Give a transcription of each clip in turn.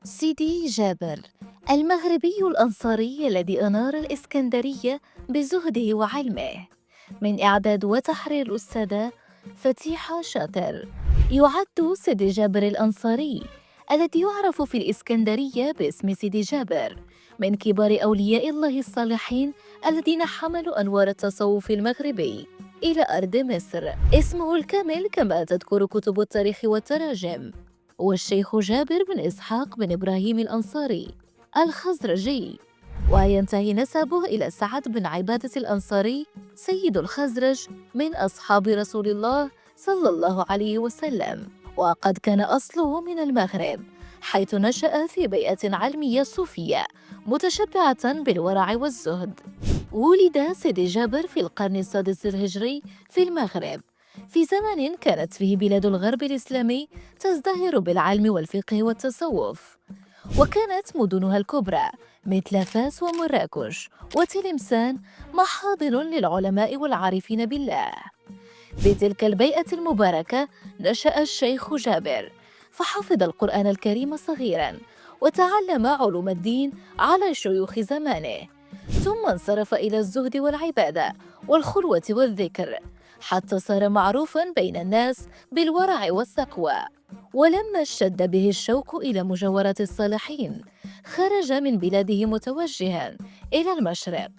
سيدي جابر المغربي الأنصاري الذي أنار الإسكندرية بزهده وعلمه، من إعداد وتحرير الأستاذة فتيحة شاطر. يعد سيدي جابر الأنصاري الذي يعرف في الإسكندرية باسم سيدي جابر من كبار أولياء الله الصالحين الذين حملوا أنوار التصوف المغربي إلى أرض مصر. اسمه الكامل كما تذكر كتب التاريخ والتراجم هو الشيخ جابر بن إسحاق بن إبراهيم الأنصاري الخزرجي، وينتهي نسبه إلى سعد بن عبادة الأنصاري سيد الخزرج من أصحاب رسول الله صلى الله عليه وسلم. وقد كان أصله من المغرب، حيث نشأ في بيئة علمية صوفية متشبعة بالورع والزهد. ولد سيدي جابر في القرن السادس الهجري في المغرب، في زمن كانت فيه بلاد الغرب الإسلامي تزدهر بالعلم والفقه والتصوف، وكانت مدنها الكبرى مثل فاس ومراكش وتلمسان محاضن للعلماء والعارفين بالله. في تلك البيئة المباركة نشأ الشيخ جابر، فحفظ القرآن الكريم صغيراً وتعلم علوم الدين على شيوخ زمانه، ثم انصرف إلى الزهد والعبادة والخلوة والذكر، حتى صار معروفاً بين الناس بالورع والتقوى. ولما اشتد به الشوق إلى مجاورة الصالحين خرج من بلاده متوجهاً إلى المشرق،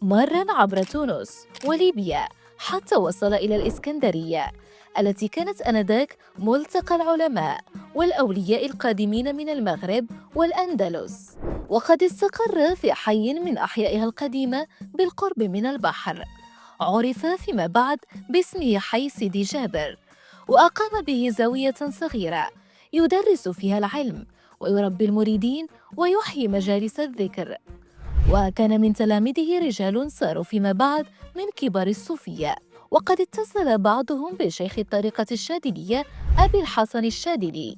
مراً عبر تونس وليبيا حتى وصل إلى الإسكندرية التي كانت آنذاك ملتقى العلماء والأولياء القادمين من المغرب والأندلس، وقد استقر في حي من أحيائها القديمة بالقرب من البحر، عرف فيما بعد باسمه حي سيدي جابر، وأقام به زاوية صغيرة يدرس فيها العلم ويربي المريدين ويحيي مجالس الذكر. وكان من تلاميذه رجال صاروا فيما بعد من كبار الصوفية، وقد اتصل بعضهم بشيخ الطريقة الشاذلية أبي الحسن الشاذلي،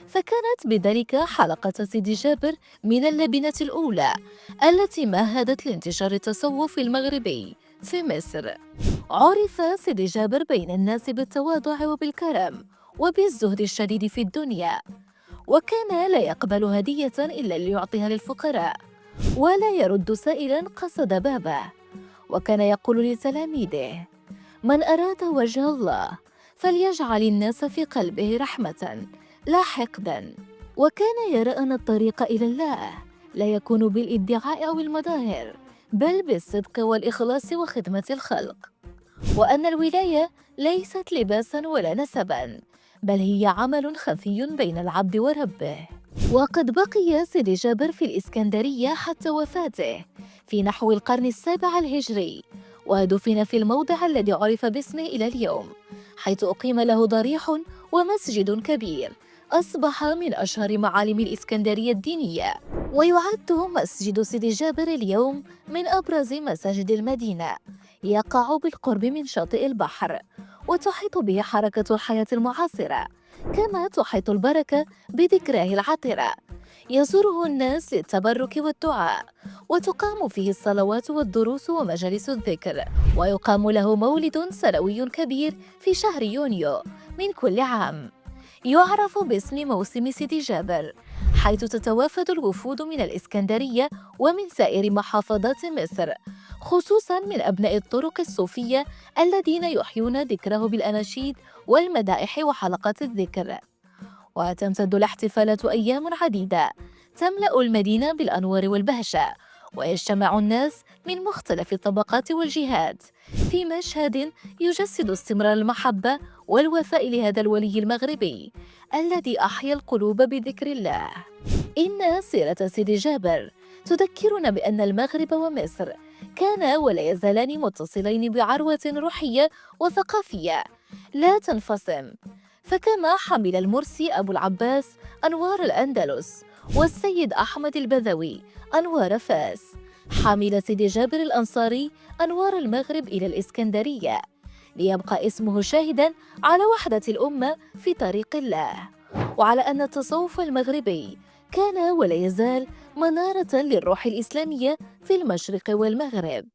فكانت بذلك حلقة سيدي جابر من اللبنة الأولى التي مهدت لانتشار التصوف المغربي في مصر. عرف سيدي جابر بين الناس بالتواضع وبالكرم وبالزهد الشديد في الدنيا، وكان لا يقبل هدية إلا ليعطيها للفقراء، ولا يرد سائلا قصد بابه. وكان يقول لتلاميذه: من أراد وجه الله فليجعل الناس في قلبه رحمة لا حقدا. وكان يرى أن الطريق إلى الله لا يكون بالادعاء أو المظاهر، بل بالصدق والإخلاص وخدمة الخلق، وأن الولاية ليست لباسا ولا نسبا، بل هي عمل خفي بين العبد وربه. وقد بقي سيدي جابر في الإسكندرية حتى وفاته في نحو القرن السابع الهجري، ودفن في الموضع الذي عرف باسمه إلى اليوم، حيث أقيم له ضريح ومسجد كبير أصبح من أشهر معالم الإسكندرية الدينية. ويعد مسجد سيدي جابر اليوم من أبرز مساجد المدينة، يقع بالقرب من شاطئ البحر، وتحيط به حركة الحياة المعاصرة، كما تحيط البركة بذكراه العطرة. يزوره الناس للتبرك والدعاء، وتقام فيه الصلوات والدروس ومجالس الذكر، ويقام له مولد سنوي كبير في شهر يونيو من كل عام، يعرف باسم موسم سيدي جابر، حيث تتوافد الوفود من الإسكندرية ومن سائر محافظات مصر، خصوصاً من أبناء الطرق الصوفية الذين يحيون ذكره بالأناشيد والمدائح وحلقات الذكر. وتمتد الاحتفالات أيام عديدة تملأ المدينة بالأنوار والبهجة، ويجتمع الناس من مختلف الطبقات والجهات في مشهد يجسد استمرار المحبة والوفاء لهذا الولي المغربي الذي أحيا القلوب بذكر الله. إن سيرة سيدي جابر تذكرنا بأن المغرب ومصر كانا ولا يزالان متصلين بعروة روحية وثقافية لا تنفصم، فكما حمل المرسي أبو العباس أنوار الأندلس والسيد أحمد البدوي أنوار فاس، حمل سيدي جابر الأنصاري أنوار المغرب إلى الإسكندرية، ليبقى اسمه شاهداً على وحدة الأمة في طريق الله، وعلى أن التصوف المغربي كان ولا يزال منارة للروح الإسلامية في المشرق والمغرب.